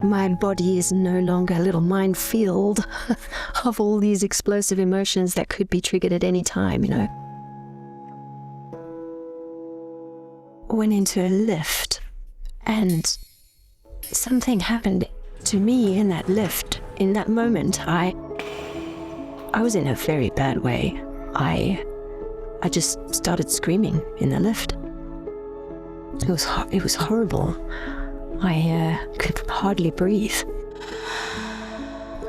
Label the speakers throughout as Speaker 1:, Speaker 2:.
Speaker 1: My body is no longer a little minefield of all these explosive emotions that could be triggered at any time, Went into a lift, and something happened to me in that lift. In that moment, I was in a very bad way. I just started screaming in the lift. It was horrible. I could hardly breathe.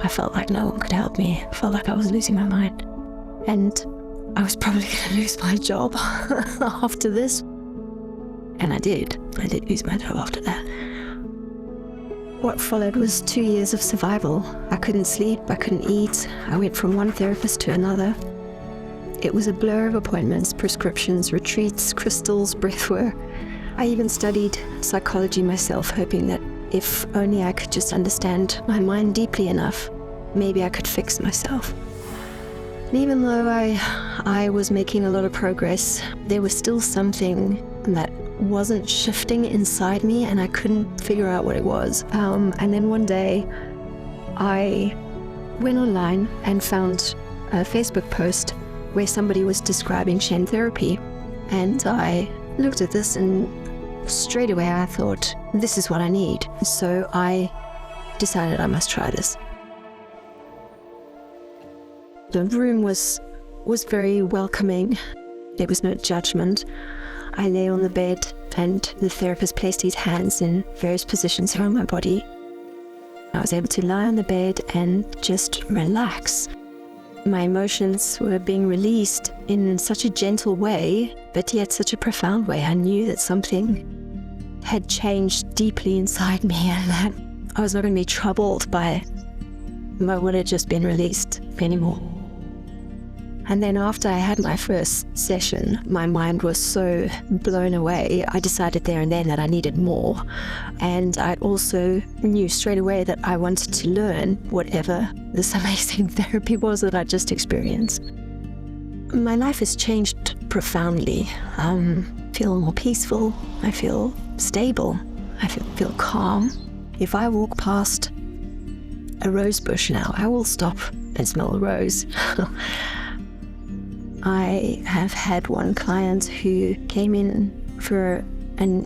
Speaker 1: I felt like no one could help me. I felt like I was losing my mind. And I was probably going to lose my job after this. And I did. I did lose my job after that. What followed was 2 years of survival. I couldn't sleep, I couldn't eat. I went from one therapist to another. It was a blur of appointments, prescriptions, retreats, crystals, breathwork. I even studied psychology myself, hoping that if only I could just understand my mind deeply enough, maybe I could fix myself. And even though I was making a lot of progress, there was still something that wasn't shifting inside me, and I couldn't figure out what it was. And then one day, I went online and found a Facebook post where somebody was describing Shen therapy. And I looked at this, and straight away I thought, this is what I need. So I decided I must try this. The room was very welcoming. There was no judgment. I lay on the bed, and the therapist placed his hands in various positions around my body. I was able to lie on the bed and just relax. My emotions were being released in such a gentle way, but yet such a profound way. I knew that something had changed deeply inside me, and that I was not going to be troubled by what had just been released anymore. And then after I had my first session, my mind was so blown away. I decided there and then that I needed more. And I also knew straight away that I wanted to learn whatever this amazing therapy was that I just experienced. My life has changed profoundly. I feel more peaceful. I feel stable. I feel calm. If I walk past a rose bush now, I will stop and smell a rose. I have had one client who came in for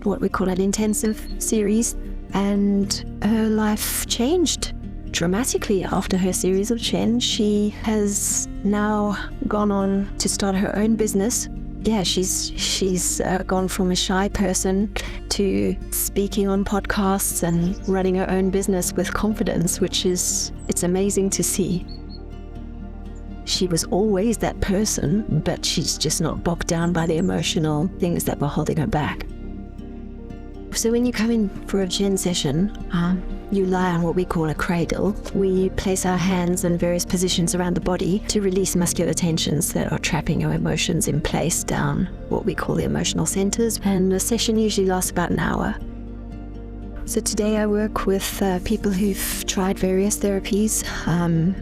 Speaker 1: what we call an intensive series, and her life changed dramatically after her series of Shen. She has now gone on to start her own business. Yeah, she's gone from a shy person to speaking on podcasts and running her own business with confidence, it's amazing to see. She was always that person, but she's just not bogged down by the emotional things that were holding her back. So when you come in for a Shen session, you lie on what we call a cradle. We place our hands in various positions around the body to release muscular tensions that are trapping your emotions in place down what we call the emotional centers. And the session usually lasts about an hour. So today I work with people who've tried various therapies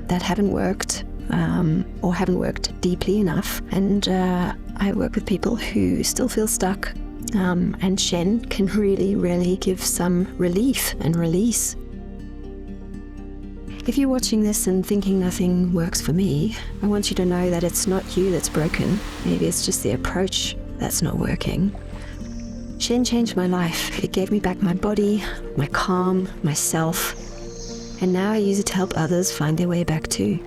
Speaker 1: that haven't worked. Or haven't worked deeply enough, and I work with people who still feel stuck, and Shen can really give some relief and release. If you're watching this and thinking nothing works for me, I want you to know that it's not you that's broken. Maybe it's just the approach that's not working. Shen changed my life. It gave me back my body, my calm, myself, and now I use it to help others find their way back too.